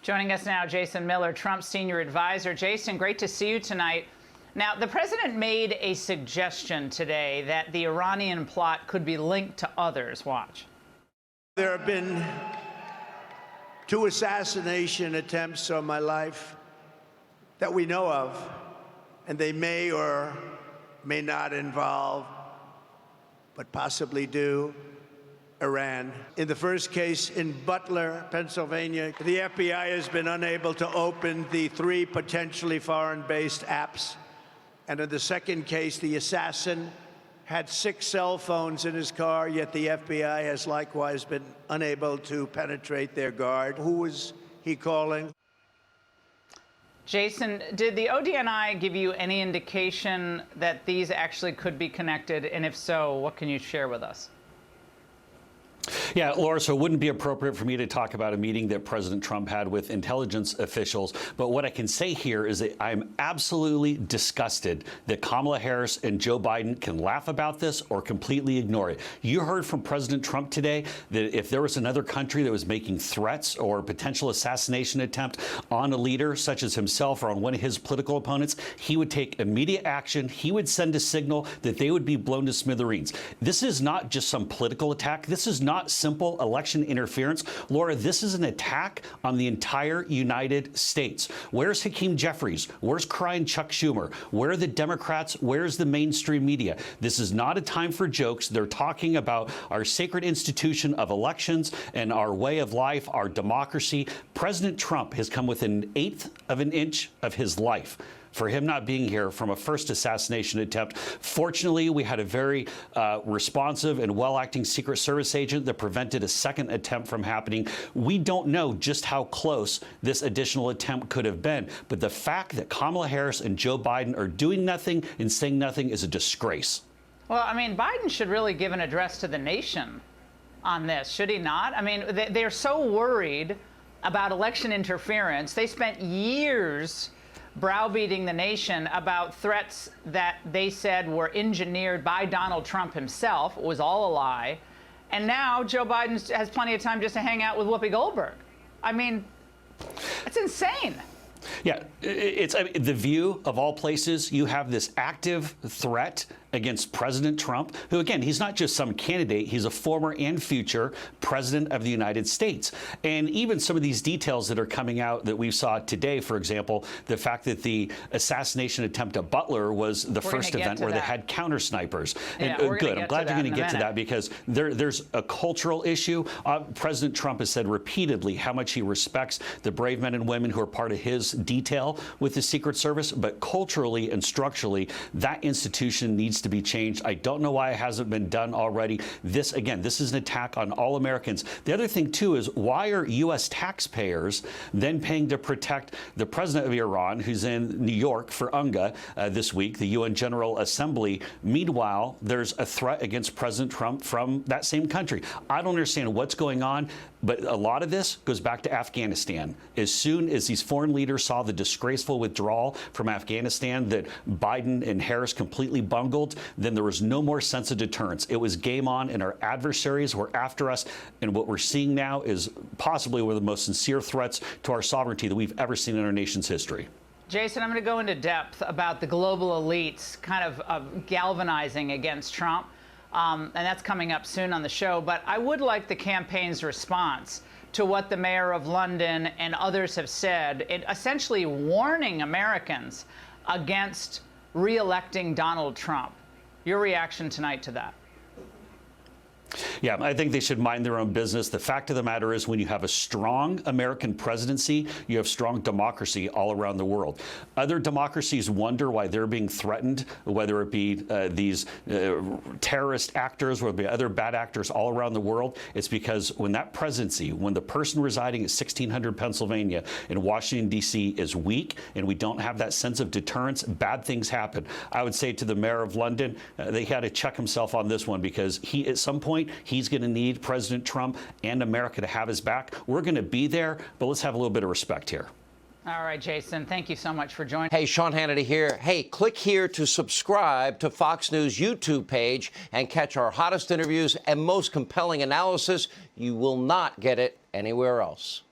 Joining us now, Jason Miller, Trump's senior advisor. Jason, great to see you tonight. Now, the president made a suggestion today that the Iranian plot could be linked to others. Watch. There have been 2 assassination attempts on my life that we know of, and they may or may not involve, but possibly do, Iran. In the first case in Butler, Pennsylvania, the FBI has been unable to open the 3 potentially foreign-based apps. And in the second case, the assassin had 6 cell phones in his car, yet the FBI has likewise been unable to penetrate their guard. Who was he calling? Jason, did the ODNI give you any indication that these actually could be connected? And if so, what can you share with us? Yeah, Laura, so it wouldn't be appropriate for me to talk about a meeting that President Trump had with intelligence officials. But what I can say here is that I'm absolutely disgusted that Kamala Harris and Joe Biden can laugh about this or completely ignore it. You heard from President Trump today that if there was another country that was making threats or potential assassination attempt on a leader such as himself or on one of his political opponents, he would take immediate action. He would send a signal that they would be blown to smithereens. This is not just some political attack. This is not simple election interference. Laura, this is an attack on the entire United States. Where's Hakeem Jeffries? Where's crying Chuck Schumer? Where are the Democrats? Where's the mainstream media? This is not a time for jokes. They're talking about our sacred institution of elections and our way of life, our democracy. President Trump has come within 1/8 of an inch of his life for him not being here from a first assassination attempt. Fortunately, we had a very responsive and well-acting Secret Service agent that prevented a second attempt from happening. We don't know just how close this additional attempt could have been, but the fact that Kamala Harris and Joe Biden are doing nothing and saying nothing is a disgrace. Well, I mean, Biden should really give an address to the nation on this, should he not? I mean, they're so worried about election interference. They spent years browbeating the nation about threats that they said were engineered by Donald Trump himself. It was all a lie. And now Joe Biden has plenty of time just to hang out with Whoopi Goldberg. I mean, it's insane. Yeah, it's The View, of all places, you have this active threat against President Trump, who, again, he's not just some candidate, he's a former and future president of the United States. And even some of these details that are coming out that we saw today, for example, the fact that the assassination attempt at Butler was the first event where they had counter snipers. Yeah, and good, I'm glad you're going to get to that, because there's a cultural issue. President Trump has said repeatedly how much he respects the brave men and women who are part of his detail with the Secret Service, but culturally and structurally, that institution needs to be changed. I don't know why it hasn't been done already. This, again, this is an attack on all Americans. The other thing, too, is why are U.S. taxpayers then paying to protect the president of Iran, who's in New York for UNGA this week, the UN General Assembly? Meanwhile, there's a threat against President Trump from that same country. I don't understand what's going on, but a lot of this goes back to Afghanistan. As soon as these foreign leaders saw the disgraceful withdrawal from Afghanistan that Biden and Harris completely bungled, then there was no more sense of deterrence. It was game on, and our adversaries were after us. And what we're seeing now is possibly one of the most sincere threats to our sovereignty that we've ever seen in our nation's history. Jason, I'm going to go into depth about the global elites kind of galvanizing against Trump. And that's coming up soon on the show. But I would like the campaign's response to what the mayor of London and others have said, essentially warning Americans against re-electing Donald Trump. Your reaction tonight to that? Yeah, I think they should mind their own business. The fact of the matter is, when you have a strong American presidency, you have strong democracy all around the world. Other democracies wonder why they're being threatened, whether it be these terrorist actors, whether it be other bad actors all around the world. It's because when that presidency, when the person residing at 1600 Pennsylvania in Washington, D.C. is weak and we don't have that sense of deterrence, bad things happen. I would say to the mayor of London, they had to check himself on this one, because he, at some point, he's going to need President Trump and America to have his back. We're going to be there, but let's have a little bit of respect here. All right, Jason, thank you so much for joining. Hey, Sean Hannity here. Hey, click here to subscribe to Fox News YouTube page and catch our hottest interviews and most compelling analysis. You will not get it anywhere else.